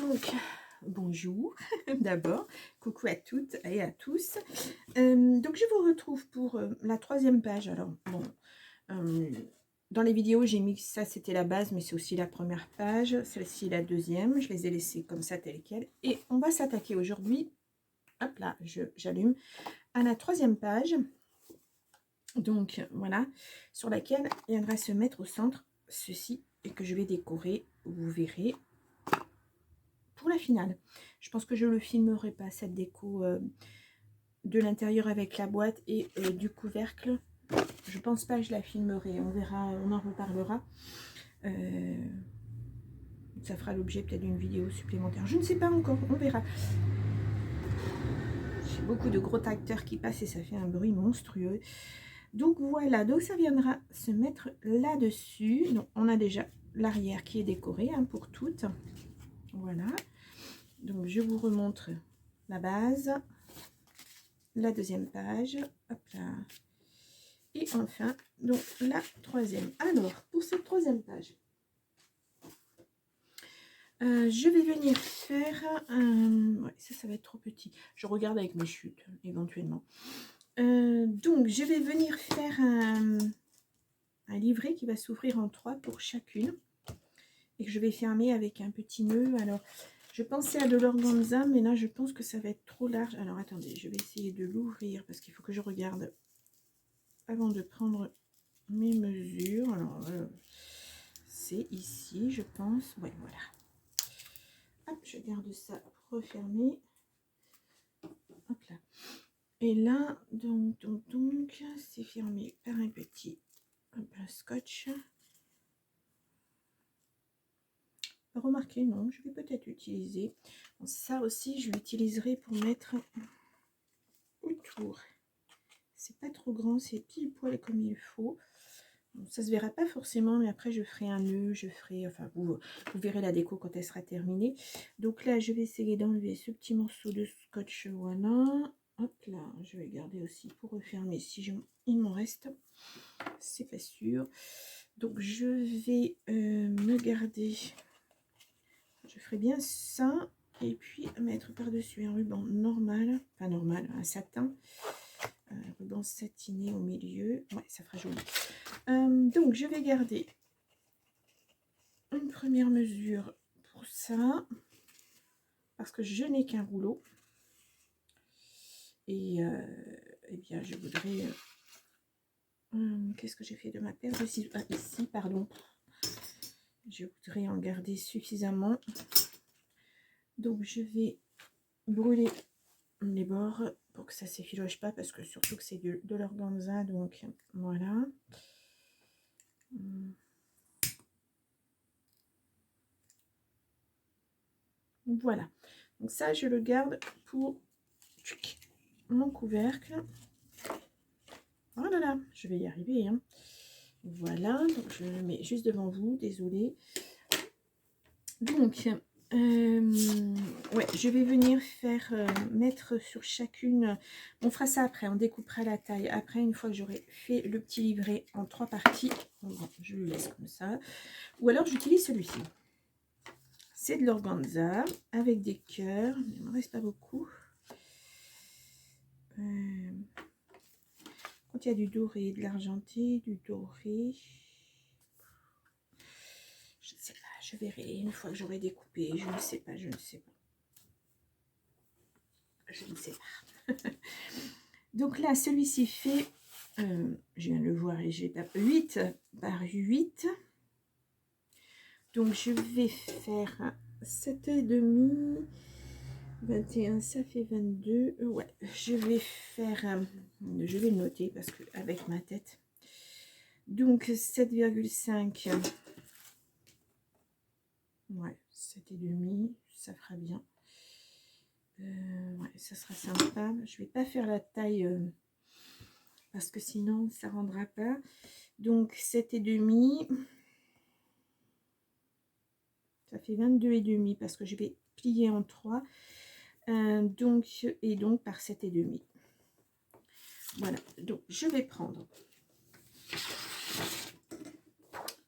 Donc, bonjour d'abord, coucou à toutes et à tous. Donc, je vous retrouve pour la troisième page. Alors, bon, dans les vidéos, j'ai mis que ça, c'était la base, mais c'est aussi la première page. Celle-ci, la deuxième. Je les ai laissées comme ça, telles quelles. Et on va s'attaquer aujourd'hui, hop là, j'allume, à la troisième page. Donc, voilà, sur laquelle viendra se mettre au centre ceci et que je vais décorer, vous verrez, pour la finale. Je pense que je le filmerai pas, cette déco de l'intérieur avec la boîte et du couvercle. Je pense pas que je la filmerai, on verra, on en reparlera. Ça fera l'objet peut-être d'une vidéo supplémentaire, je ne sais pas encore, on verra. J'ai beaucoup de gros tracteurs qui passent et ça fait un bruit monstrueux. Donc voilà, donc ça viendra se mettre là-dessus. Donc on a déjà l'arrière qui est décoré hein, pour toutes. Voilà. Donc je vous remontre la base, la deuxième page, hop là, et enfin donc la troisième. Alors pour cette troisième page, je vais venir faire ouais, ça va être trop petit, je regarde avec mes chutes éventuellement. Donc je vais venir faire un livret qui va s'ouvrir en 3 pour chacune et que je vais fermer avec un petit nœud. Alors je pensais à de l'organza, mais là je pense que ça va être trop large. Alors attendez, je vais essayer de l'ouvrir parce qu'il faut que je regarde avant de prendre mes mesures. Alors c'est ici, je pense. Ouais, voilà. Hop, je garde ça pour refermer. Hop là. Et là, donc c'est fermé par un petit scotch. Remarquez, non, je vais peut-être utiliser. Bon, ça aussi, je l'utiliserai pour mettre autour. C'est pas trop grand, c'est pile poil comme il faut. Bon, ça se verra pas forcément, mais après je ferai un nœud, je ferai, enfin vous verrez la déco quand elle sera terminée. Donc là, je vais essayer d'enlever ce petit morceau de scotch, voilà. Hop là, je vais garder aussi pour refermer si il m'en reste. C'est pas sûr. Donc je vais me garder. Je ferai bien ça et puis mettre par-dessus un ruban normal, pas normal, un satin, un ruban satiné au milieu. Ouais, ça fera joli. Donc je vais garder une première mesure pour ça parce que je n'ai qu'un rouleau et eh bien je voudrais qu'est-ce que j'ai fait de ma paire de ciseaux ici, pardon, je voudrais en garder suffisamment. Donc je vais brûler les bords pour que ça s'effiloche pas parce que surtout que c'est de l'organza, donc voilà. Voilà, donc ça je le garde pour mon couvercle. Oh là là, je vais y arriver hein. Voilà, donc je le mets juste devant vous, désolée. Donc ouais, je vais venir faire mettre sur chacune, on fera ça après, on découpera la taille après une fois que j'aurai fait le petit livret en 3 parties. Bon, je le laisse comme ça, ou alors j'utilise celui-ci, c'est de l'organza avec des cœurs, il ne me reste pas beaucoup. Quand il y a du doré, de l'argenté, du doré, je ne sais pas, je verrai une fois que j'aurai découpé, je ne sais pas, je ne sais pas. Je ne sais pas. Donc là, celui-ci fait, je viens de le voir et j'ai pas 8 par 8. Donc je vais faire 7,5, 21, ça fait 22. Ouais, je vais faire, je vais le noter parce que avec ma tête. Donc 7,5. Ouais, 7,5, ça fera bien. Ouais, ça sera sympa. Je vais pas faire la taille parce que sinon ça rendra pas. Donc 7,5, ça fait 22,5 parce que je vais plier en 3. Donc par 7,5. Voilà, donc je vais prendre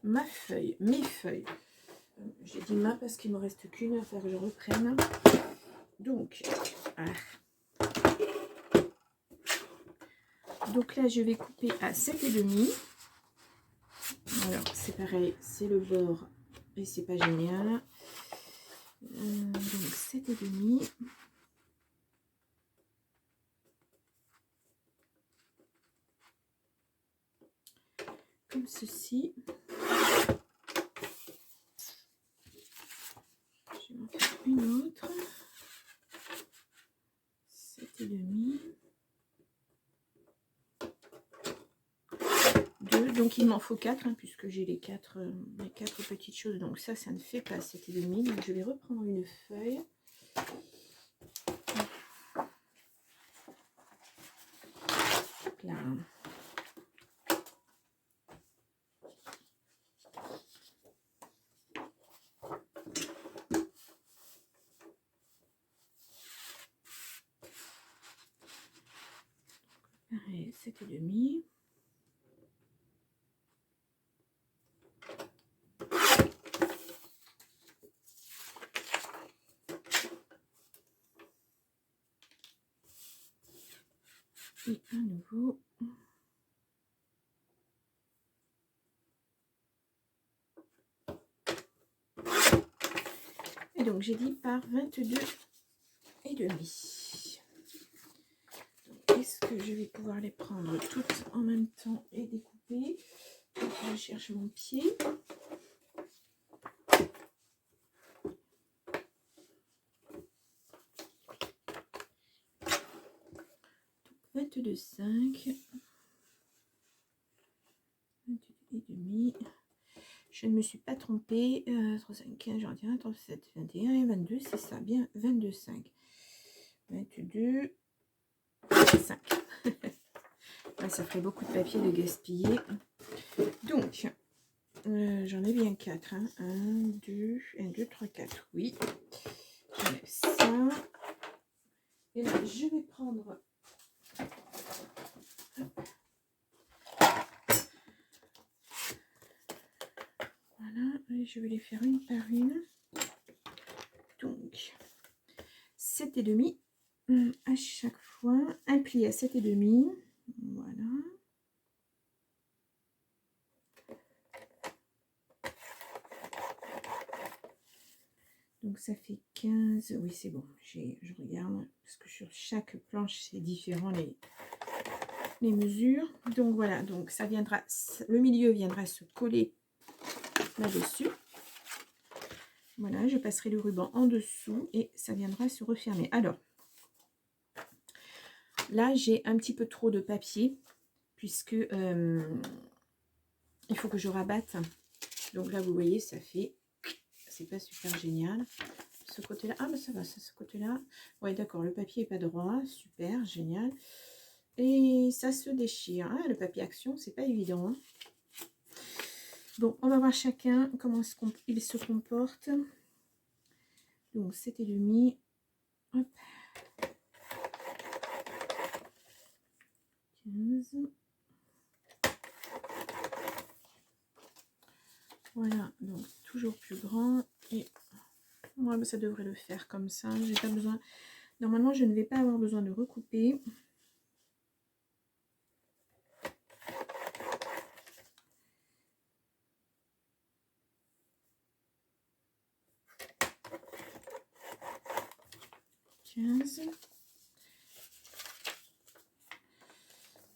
ma feuille, mes feuilles. J'ai dit ma parce qu'il me reste qu'une à faire que je reprenne. Donc, donc là, je vais couper à 7,5. Alors, c'est pareil, c'est le bord et c'est pas génial. Donc, 7,5. Comme ceci. Je vais en faire une autre. 7,5. 2. Donc, il m'en faut 4, hein, puisque j'ai les quatre petites choses. Donc, ça ne fait pas 7,5. Donc, je vais reprendre une feuille. Là. Pareil, 7,5. Et à nouveau. Et donc j'ai dit par 22,5. Est-ce que je vais pouvoir les prendre toutes en même temps et découper? Donc, je cherche mon pied. Donc 22,5. 22,5. Je ne me suis pas trompée. 3, 5, 15, 21, 37, 21 et 22, c'est ça, bien 22,5. 22, 5. Ça ferait beaucoup de papier de gaspiller. Donc, j'en ai bien 4. Hein. 1, 2, 1, 2, 3, 4. Oui. J'enlève ça. Et là, je vais prendre... Voilà. Et je vais les faire une par une. Donc, 7,5 à chaque fois. Un pli à 7,5. Voilà. Donc ça fait 15, oui c'est bon, je regarde, parce que sur chaque planche c'est différent les mesures. Donc voilà, donc ça viendra, le milieu viendra se coller là-dessus. Voilà, je passerai le ruban en dessous et ça viendra se refermer. Alors, là j'ai un petit peu trop de papier, puisque il faut que je rabatte. Donc là vous voyez, ça fait... C'est pas super génial. Ce côté-là, ah ben ça va, ce côté-là. Ouais, d'accord, le papier est pas droit, super, génial. Et ça se déchire. Ah, le papier action, c'est pas évident. Hein. Bon, on va voir chacun comment il se comporte. Donc 7,5. Hop. 15. Voilà, donc toujours plus grand. Et moi, ouais, ça devrait le faire comme ça. J'ai pas besoin. Normalement, je ne vais pas avoir besoin de recouper.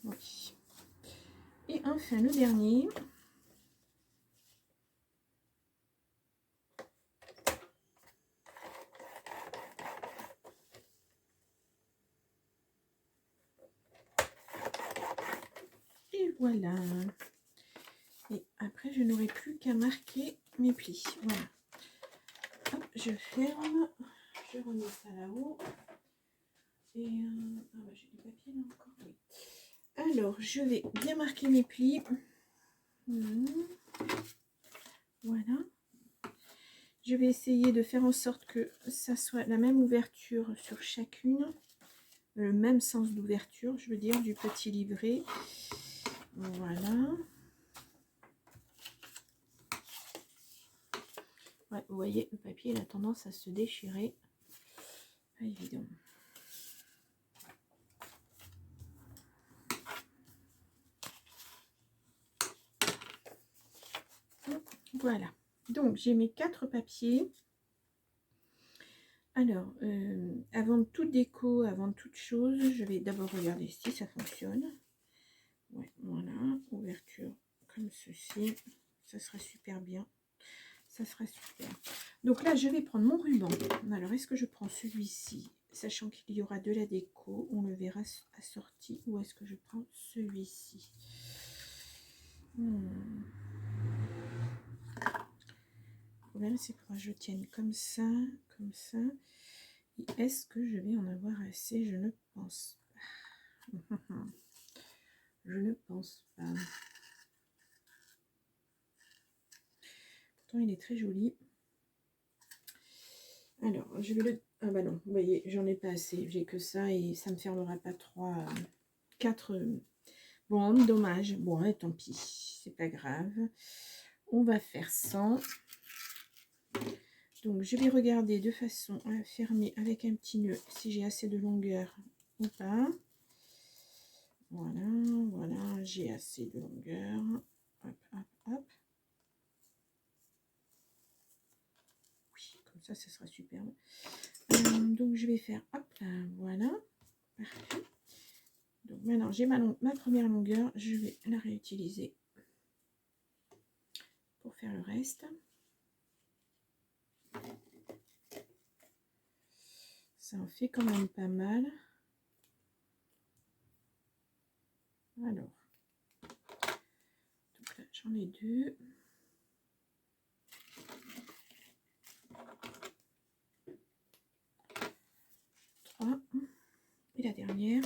Oui. Et enfin, le dernier. Et voilà. Et après, je n'aurai plus qu'à marquer mes plis. Voilà. Hop, je ferme. Je remets ça là-haut. Et ah bah, j'ai du papier là encore. Oui. Alors, je vais bien marquer mes plis. Voilà. Je vais essayer de faire en sorte que ça soit la même ouverture sur chacune. Le même sens d'ouverture, je veux dire, du petit livret. Voilà. Ouais, vous voyez, le papier il a tendance à se déchirer. Pas évident. Voilà. Donc, j'ai mes 4 papiers. Alors, avant toute déco, avant toute chose, je vais d'abord regarder si ça fonctionne. Ouais, voilà, ouverture comme ceci. Ça sera super bien. Ça sera super. Donc là, je vais prendre mon ruban. Alors, est-ce que je prends celui-ci, sachant qu'il y aura de la déco, on le verra assorti, ou est-ce que je prends celui-ci? Le problème, c'est que je tienne comme ça, comme ça. Est-ce que je vais en avoir assez? Je ne pense pas. Je ne pense pas. Pourtant, il est très joli. Alors, je vais le... Ah bah non, vous voyez, j'en ai pas assez. J'ai que ça et ça me fermera pas 4... Bon, dommage. Bon, ouais, tant pis. C'est pas grave. On va faire 100. Donc, je vais regarder de façon à fermer avec un petit nœud si j'ai assez de longueur ou pas. Voilà, voilà, j'ai assez de longueur. Hop, hop, hop. Oui, comme ça sera superbe. Donc, je vais faire, hop là, voilà. Parfait. Donc, maintenant, j'ai ma première longueur. Je vais la réutiliser pour faire le reste. Ça en fait quand même pas mal. Alors, donc là, j'en ai 2. 3. Et la dernière.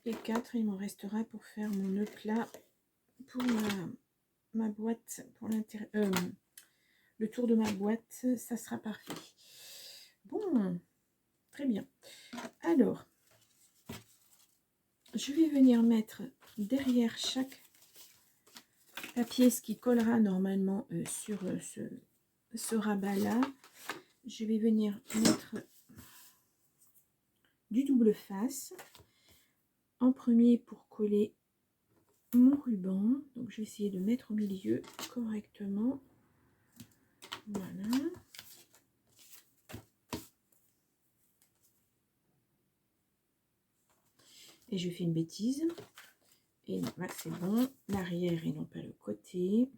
Et 4. Il m'en restera pour faire mon nœud plat pour ma boîte, pour l'intérieur. Le tour de ma boîte, ça sera parfait. Bon, très bien. Alors, je vais venir mettre derrière chaque papier, ce qui collera normalement sur ce rabat-là. Je vais venir mettre du double face en premier pour coller mon ruban. Donc, je vais essayer de mettre au milieu correctement. Voilà. Et je fais une bêtise. Et non, là c'est bon. L'arrière et non pas le côté.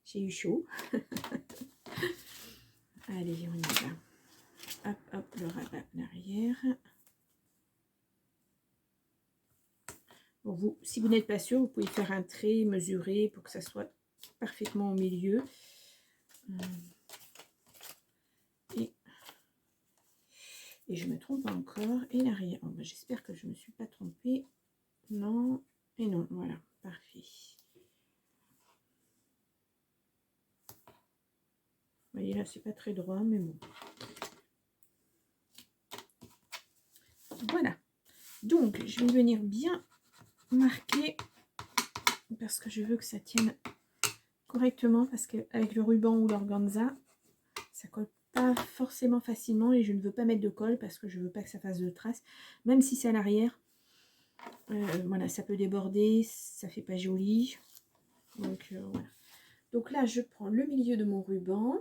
J'ai eu chaud. Allez, on y va. Hop, hop, le rabat l'arrière. Bon, vous, si vous n'êtes pas sûr, vous pouvez faire un trait mesuré pour que ça soit parfaitement au milieu. Et je me trompe encore. Et l'arrière. Oh, ben, j'espère que je ne me suis pas trompée. Non. Et non. Voilà. Parfait. Vous voyez là, c'est pas très droit, mais bon. Voilà. Donc, je vais venir bien marquer parce que je veux que ça tienne correctement parce qu'avec le ruban ou l'organza, ça colle pas forcément facilement et je ne veux pas mettre de colle parce que je veux pas que ça fasse de traces. Même si c'est à l'arrière, voilà, ça peut déborder, ça fait pas joli. Donc, voilà. Donc là, je prends le milieu de mon ruban,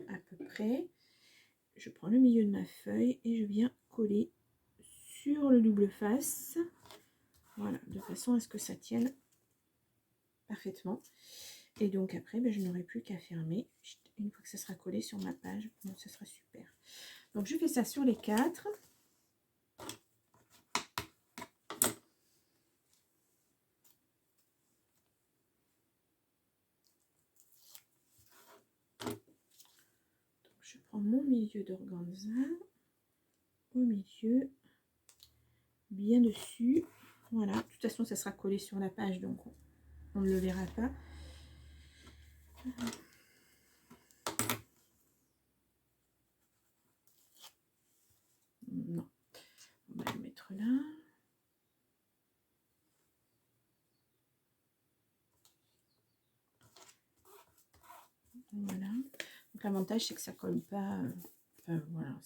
à peu près. Je prends le milieu de ma feuille et je viens coller sur le double face. Voilà, de façon à ce que ça tienne parfaitement. Et donc après, ben, je n'aurai plus qu'à fermer. Une fois que ça sera collé sur ma page, donc ça sera super. Donc je fais ça sur les 4. Je prends mon milieu d'organza au milieu, bien dessus. Voilà, de toute façon, ça sera collé sur la page, donc on ne le verra pas. Non, on va le mettre là. Voilà. Donc l'avantage c'est que ça colle pas. Enfin voilà.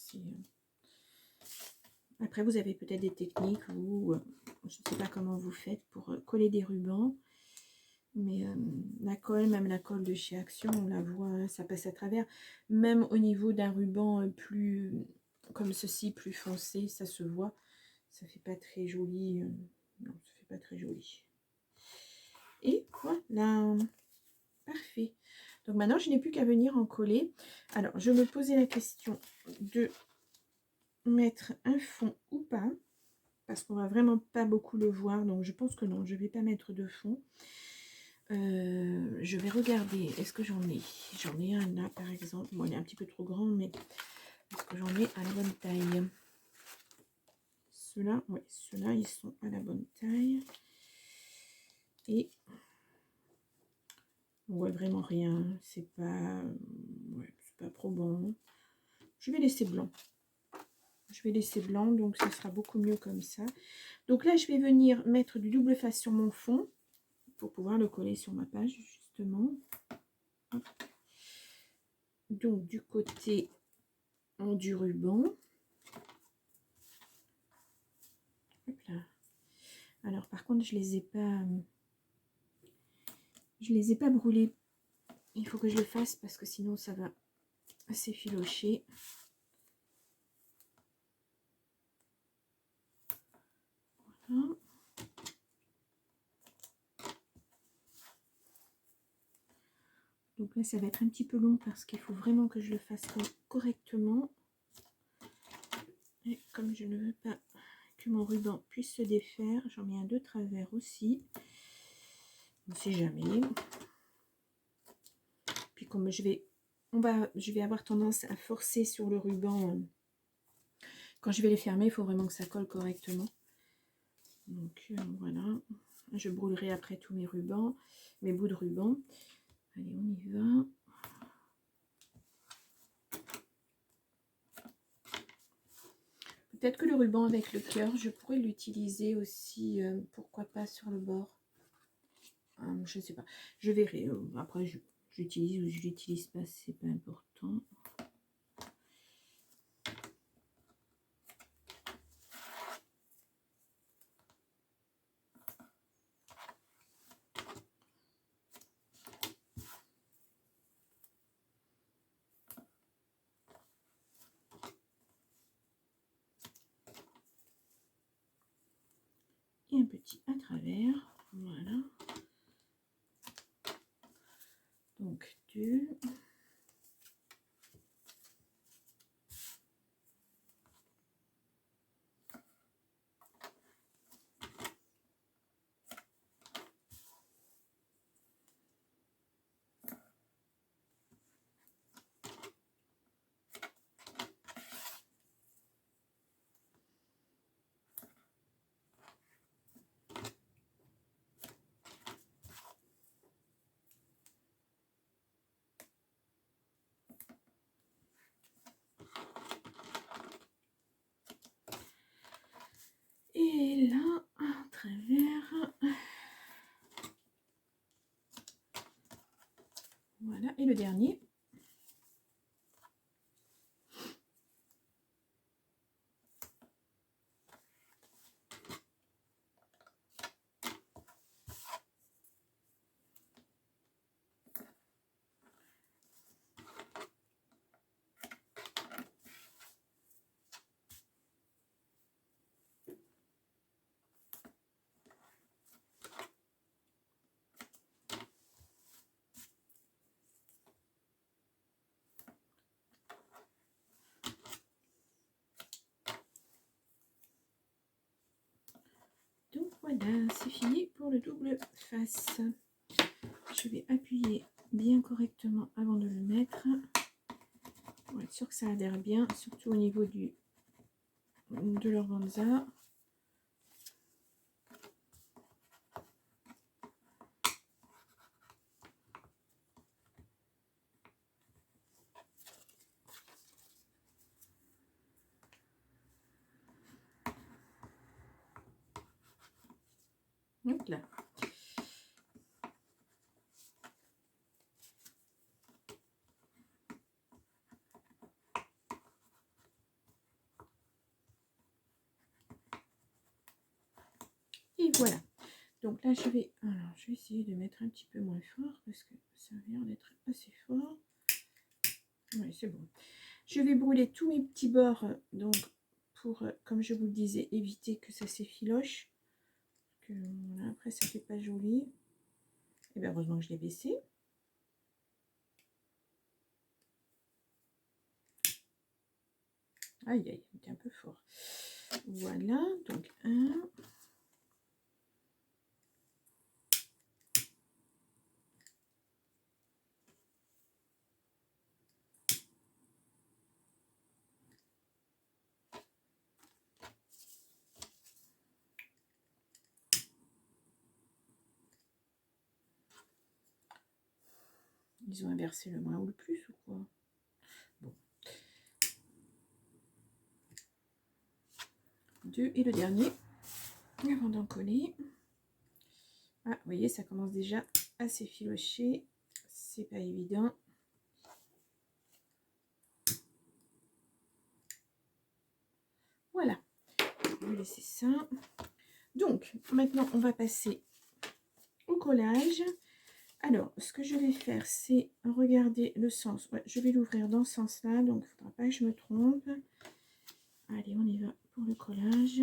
Après vous avez peut-être des techniques où je ne sais pas comment vous faites pour coller des rubans. Mais la colle, même la colle de chez Action, on la voit, ça passe à travers. Même au niveau d'un ruban plus, comme ceci, plus foncé, ça se voit. Ça fait pas très joli. Non, ça fait pas très joli. Et voilà, parfait. Donc maintenant, je n'ai plus qu'à venir en coller. Alors, je me posais la question de mettre un fond ou pas. Parce qu'on va vraiment pas beaucoup le voir. Donc, je pense que non, je vais pas mettre de fond. Je vais regarder, est-ce que j'en ai? J'en ai un là par exemple. Bon, il est un petit peu trop grand, mais est-ce que j'en ai à la bonne taille? Ceux-là, oui, ceux-là, ils sont à la bonne taille. Et on voit vraiment rien. C'est pas, ouais, c'est pas probant. Je vais laisser blanc. Je vais laisser blanc, donc ce sera beaucoup mieux comme ça. Donc là, je vais venir mettre du double face sur mon fond pour pouvoir le coller sur ma page, justement. Hop. Donc du côté du ruban. Hop là. Alors par contre, je les ai pas brûlés. Il faut que je le fasse parce que sinon ça va s'effilocher. Voilà. Donc là, ça va être un petit peu long parce qu'il faut vraiment que je le fasse correctement. Et comme je ne veux pas que mon ruban puisse se défaire, j'en mets un de travers aussi. On ne sait jamais. Puis comme je vais avoir tendance à forcer sur le ruban. Quand je vais les fermer, il faut vraiment que ça colle correctement. Donc voilà. Je brûlerai après tous mes rubans, mes bouts de ruban. Allez, on y va. Peut-être que le ruban avec le cœur, je pourrais l'utiliser aussi, pourquoi pas sur le bord. Je ne sais pas. Je verrai. Après, j'utilise ou je l'utilise pas, c'est pas important. Et un petit à travers. Voilà. Donc, 2. Et là, à travers. Voilà. Et le dernier. Donc voilà, c'est fini pour le double face. Je vais appuyer bien correctement avant de le mettre pour être sûr que ça adhère bien, surtout au niveau de l'organza. Donc là. Voilà. Donc là, je vais essayer de mettre un petit peu moins fort parce que ça a l'air d'être assez fort. Oui, c'est bon. Je vais brûler tous mes petits bords, donc pour, comme je vous le disais, éviter que ça s'effiloche. Voilà, après, ça fait pas joli. Et bien, heureusement que je l'ai baissé. Aïe, aïe, c'est un peu fort. Voilà, donc un. Ils ont inversé le moins ou le plus ou quoi? Bon. 2 et le dernier. Avant d'en coller. Ah, vous voyez, ça commence déjà à s'effilocher. C'est pas évident. Voilà. Je vais laisser ça. Donc, maintenant, on va passer au collage. Alors, ce que je vais faire, c'est regarder le sens. Ouais, je vais l'ouvrir dans ce sens-là, donc il ne faudra pas que je me trompe. Allez, on y va pour le collage.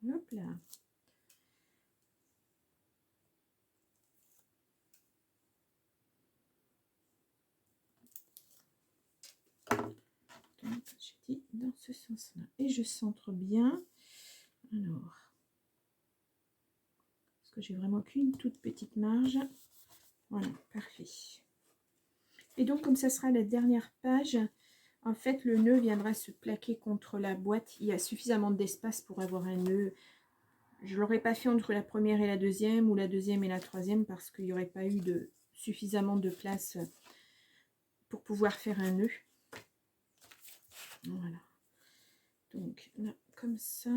Hop là. Donc, j'ai dit dans ce sens-là. Et je centre bien. Alors, parce que j'ai vraiment qu'une toute petite marge. Voilà, parfait. Et donc, comme ça sera la dernière page, en fait, le nœud viendra se plaquer contre la boîte. Il y a suffisamment d'espace pour avoir un nœud. Je ne l'aurais pas fait entre la première et la deuxième, ou la deuxième et la troisième, parce qu'il n'y aurait pas eu suffisamment de place pour pouvoir faire un nœud. Voilà. Donc là, comme ça.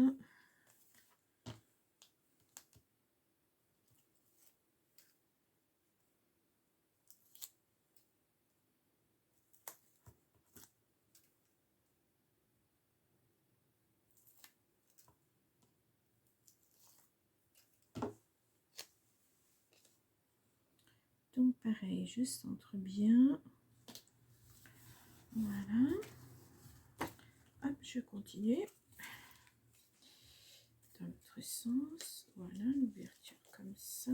Donc pareil, je centre bien. Voilà. Hop, je continue. Dans l'autre sens. Voilà, l'ouverture comme ça.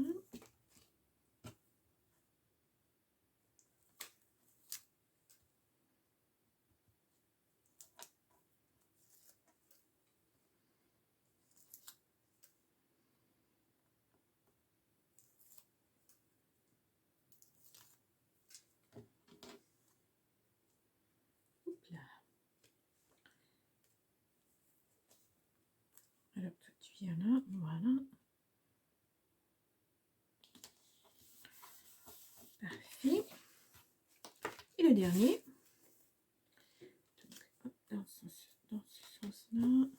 Hop là. Alors, toi, tu viens là. Voilà. Parfait. Et le dernier. Donc, hop, dans ce sens-là.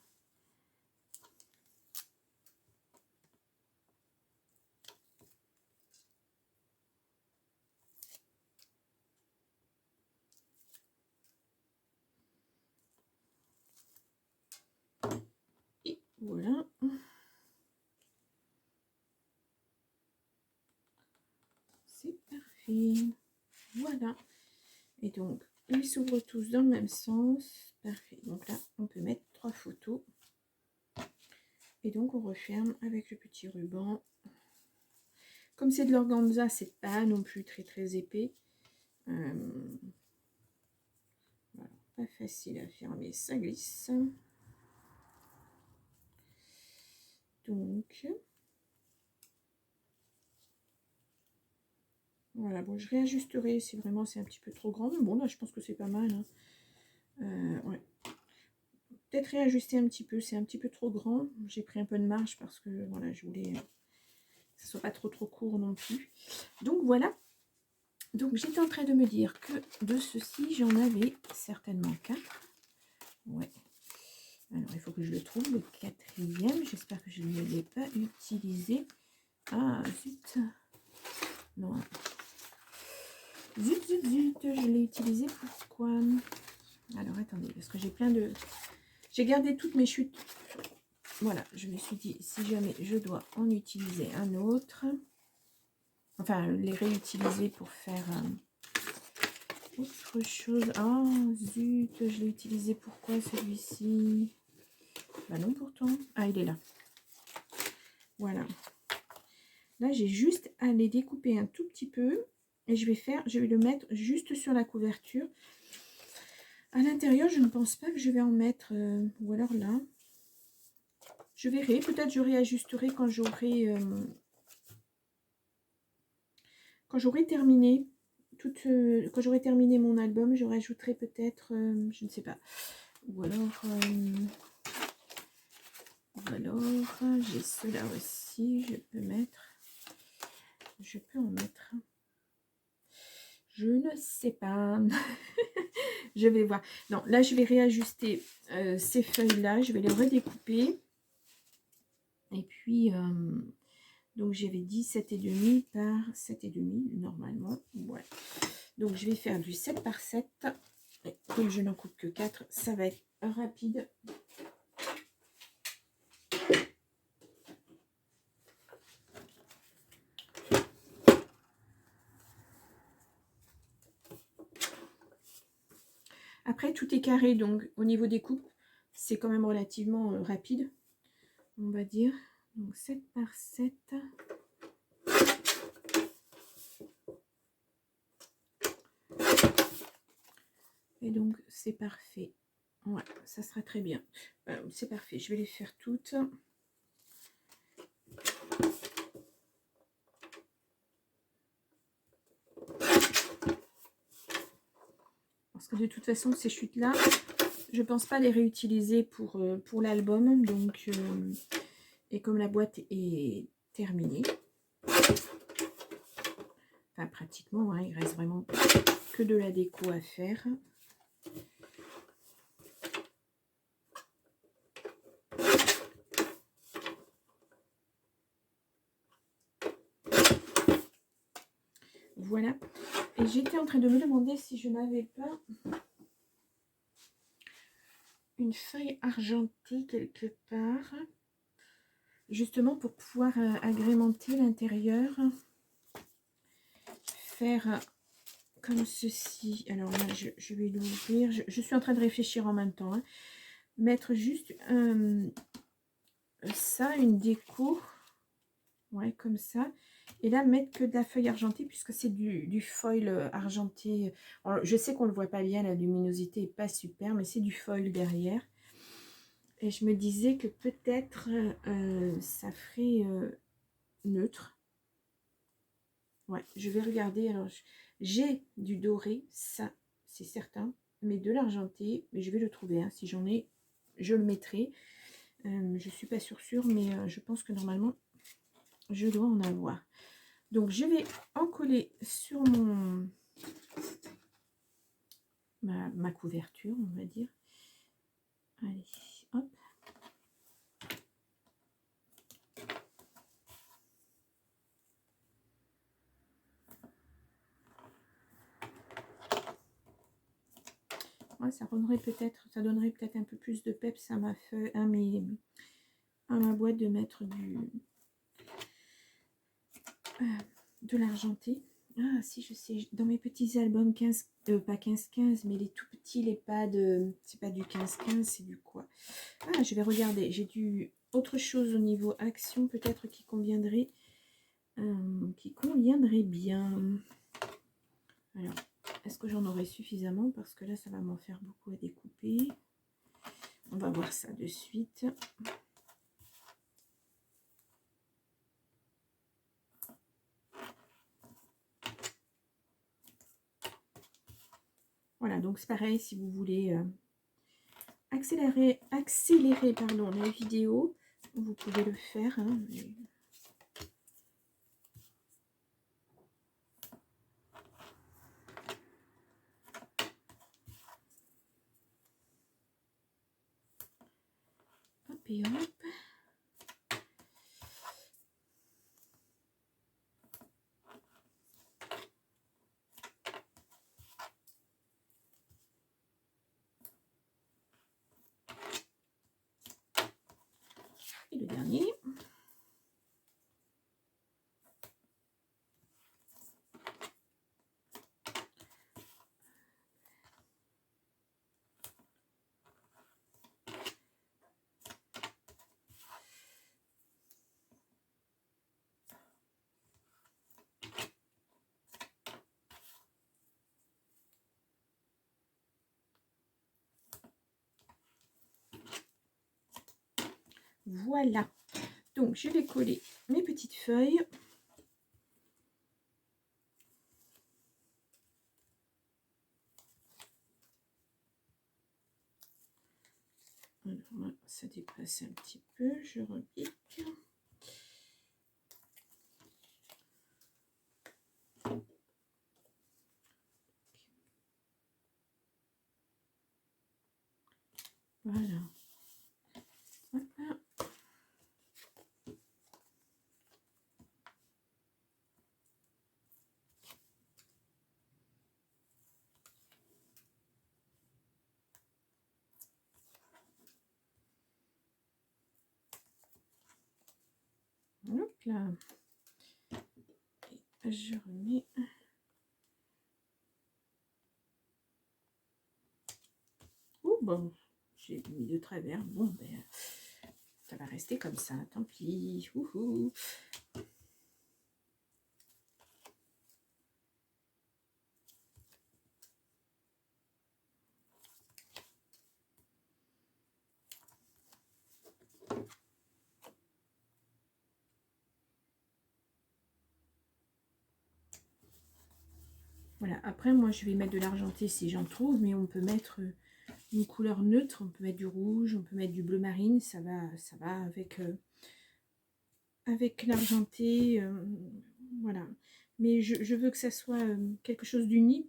Et voilà. C'est parfait. Voilà. Et donc, ils s'ouvrent tous dans le même sens. Parfait. Donc là, on peut mettre 3 photos. Et donc, on referme avec le petit ruban. Comme c'est de l'organza, c'est pas non plus très très épais. Voilà, pas facile à fermer, ça glisse. Donc, voilà, bon, je réajusterai si vraiment c'est un petit peu trop grand. Mais bon, là, je pense que c'est pas mal. Hein. Ouais. Peut-être réajuster un petit peu, c'est un petit peu trop grand. J'ai pris un peu de marge parce que voilà, je voulais que ce soit pas trop court non plus. Donc voilà. Donc j'étais en train de me dire que de ceci, j'en avais certainement 4. Ouais. Alors il faut que je le trouve, le 4e. J'espère que je ne l'ai pas utilisé. Ah zut. Non. Zut, zut, zut, je l'ai utilisé pourquoi? Alors, attendez, parce que j'ai plein de... J'ai gardé toutes mes chutes. Voilà, je me suis dit, si jamais je dois en utiliser un autre, enfin, les réutiliser pour faire autre chose. Ah, zut, je l'ai utilisé pourquoi celui-ci? Bah non, pourtant. Ah, il est là. Voilà. Là, j'ai juste à les découper un tout petit peu. Et je vais le mettre juste sur la couverture. À l'intérieur, je ne pense pas que je vais en mettre. Ou alors là. Je verrai. Peut-être je réajusterai quand j'aurai terminé. Quand j'aurai terminé mon album, je rajouterai peut-être. Je ne sais pas. Ou alors j'ai cela aussi. Je peux en mettre. Je ne sais pas. Je vais voir. Non, là, je vais réajuster ces feuilles-là. Je vais les redécouper. Et puis, donc, j'avais dit 7,5 par 7,5 normalement. Ouais. Donc, je vais faire du 7 par 7. Et comme je n'en coupe que 4, ça va être rapide. Après, tout est carré, donc au niveau des coupes, c'est quand même relativement rapide, on va dire. Donc 7 par 7. Et donc, c'est parfait. Ouais, ça sera très bien. C'est parfait, je vais les faire toutes. Parce que de toute façon, ces chutes-là, je pense pas les réutiliser pour l'album. Donc, et comme la boîte est terminée, enfin pratiquement, hein, il reste vraiment que de la déco à faire. Voilà. Et j'étais en train de me demander si je n'avais pas une feuille argentée quelque part, justement pour pouvoir agrémenter l'intérieur, faire comme ceci. Alors là, je vais l'ouvrir. Je suis en train de réfléchir en même temps. Hein. Mettre juste ça, une déco, ouais, comme ça. Et là, mettre que de la feuille argentée, puisque c'est du foil argenté. Alors, je sais qu'on ne le voit pas bien, la luminosité n'est pas super, mais c'est du foil derrière. Et je me disais que peut-être ça ferait neutre. Ouais, je vais regarder. Alors, j'ai du doré, ça, c'est certain. Mais de l'argenté, mais je vais le trouver. Hein. Si j'en ai, je le mettrai. Je ne suis pas sûre, mais je pense que normalement, je dois en avoir. Donc, je vais en coller sur ma couverture, on va dire. Allez, hop. Ouais, ça donnerait peut-être un peu plus de peps à ma feuille, à ma boîte de mettre de l'argenté. Ah si, je sais, dans mes petits albums 15, pas 15-15, mais les tout petits, les pads, c'est pas du 15-15, c'est du quoi? Ah, je vais regarder, j'ai autre chose au niveau action peut-être qui conviendrait bien. Alors, est-ce que j'en aurai suffisamment? Parce que là, ça va m'en faire beaucoup à découper. On va voir ça de suite. Voilà, donc c'est pareil, si vous voulez accélérer pardon, la vidéo, vous pouvez le faire. Hein, mais... Hop et hop. Et le dernier. Voilà. Donc, je vais coller mes petites feuilles. Alors, ça dépasse un petit peu. Je repique. Voilà. Hop là. Et je remets. Oh bon, j'ai mis de travers. Bon, ben, ça va rester comme ça. Tant pis. Ouhou. Voilà, après moi je vais mettre de l'argenté si j'en trouve, mais on peut mettre une couleur neutre, on peut mettre du rouge, on peut mettre du bleu marine, ça va avec l'argenté, voilà. Mais je veux que ça soit quelque chose d'uni,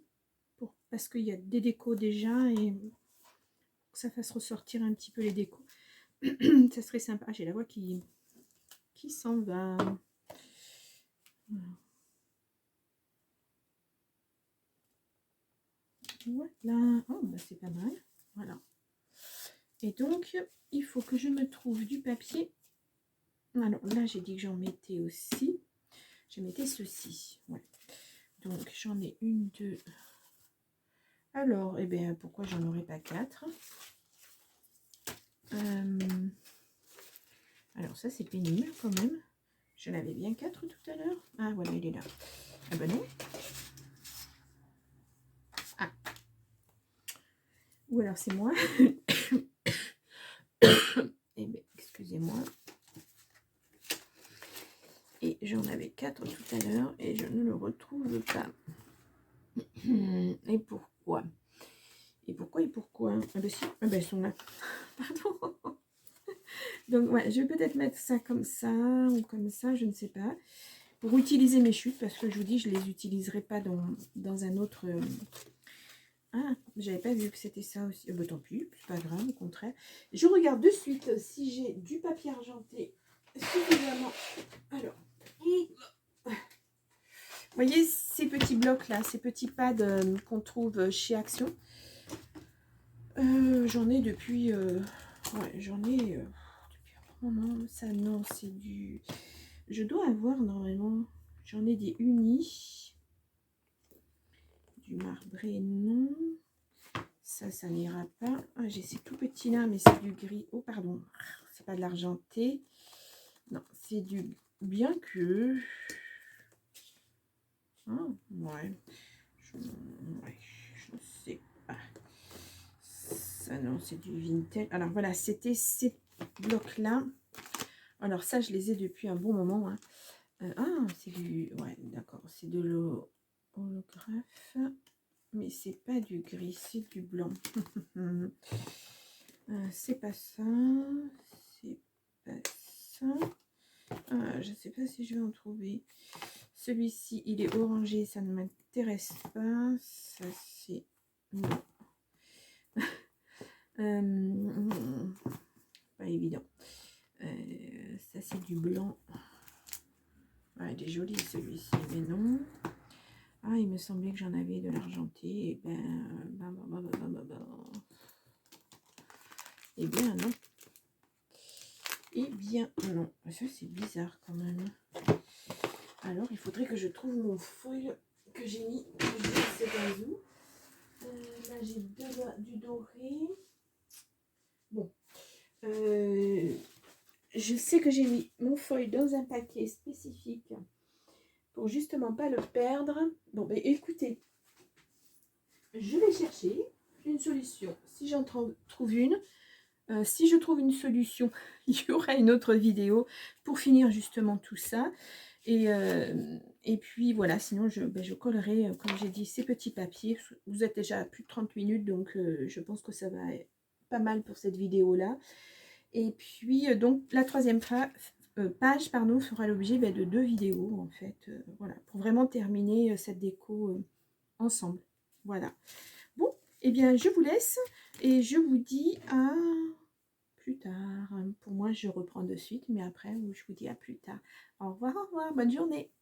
parce qu'il y a des décos déjà, et que ça fasse ressortir un petit peu les décos. Ça serait sympa. Ah, j'ai la voix qui s'en va. Voilà. Oh, bah c'est pas mal. Voilà. Et donc, il faut que je me trouve du papier. Alors là, j'ai dit que j'en mettais aussi. Je mettais ceci. Ouais. Donc, j'en ai une, deux. Alors, eh bien, pourquoi j'en aurais pas quatre? Alors, ça, c'est pénible quand même. J'en avais bien quatre tout à l'heure. Ah, voilà, il est là. Ah ben non. Ah. Ou alors, c'est moi. Eh bien, excusez-moi. Et j'en avais quatre tout à l'heure et je ne le retrouve pas. Et pourquoi? Et pourquoi? Ah ben si, ah ben elles sont là. Pardon. Donc ouais, je vais peut-être mettre ça comme ça ou comme ça, je ne sais pas. Pour utiliser mes chutes, parce que je vous dis, je les utiliserai pas dans un autre... Ah, j'avais pas vu que c'était ça aussi. Bah, tant pis, c'est pas grave, au contraire. Je regarde de suite si j'ai du papier argenté suffisamment. Alors, vous voyez ces petits blocs là, ces petits pads qu'on trouve chez Action. J'en ai depuis... ouais, j'en ai... depuis un moment. Ça, non, c'est du... Je dois avoir normalement... J'en ai des unis. Du marbré, non. Ça n'ira pas. Ah, j'ai ces tout petits là, mais c'est du gris. Oh, pardon. C'est pas de l'argenté. Non, c'est du... Bien que... Ah, ouais. Je ne sais pas. Ça, non, c'est du vintage. Alors, voilà, c'était ces blocs-là. Alors, ça, je les ai depuis un bon moment. Hein. Ah, c'est du... Ouais, d'accord. C'est de l'holographe. Mais c'est pas du gris, c'est du blanc. C'est pas ça. C'est pas ça. Je sais pas si je vais en trouver. Celui-ci, il est orangé, ça ne m'intéresse pas. Ça, c'est... Non. Pas évident. Ça, c'est du blanc. Ouais, il est joli celui-ci, mais non. Ah, il me semblait que j'en avais de l'argenté. Et eh bien, non. Eh bien... Non, ça c'est bizarre quand même. Alors, il faudrait que je trouve mon foil que j'ai mis. Je sais pas où. Là, j'ai du doré. Bon. Je sais que j'ai mis mon foil dans un paquet spécifique pour justement pas le perdre. Bon, ben écoutez, je vais chercher une solution. Si j'en trouve une, si je trouve une solution, il y aura une autre vidéo pour finir justement tout ça. Et puis voilà, sinon je collerai, comme j'ai dit, ces petits papiers. Vous êtes déjà à plus de 30 minutes, donc je pense que ça va être pas mal pour cette vidéo-là. Et puis, donc, la troisième page fera l'objet de 2 vidéos, en fait. Voilà, pour vraiment terminer cette déco ensemble. Voilà. Bon, eh bien, je vous laisse et je vous dis à plus tard. Pour moi, je reprends de suite, mais après, je vous dis à plus tard. Au revoir, bonne journée.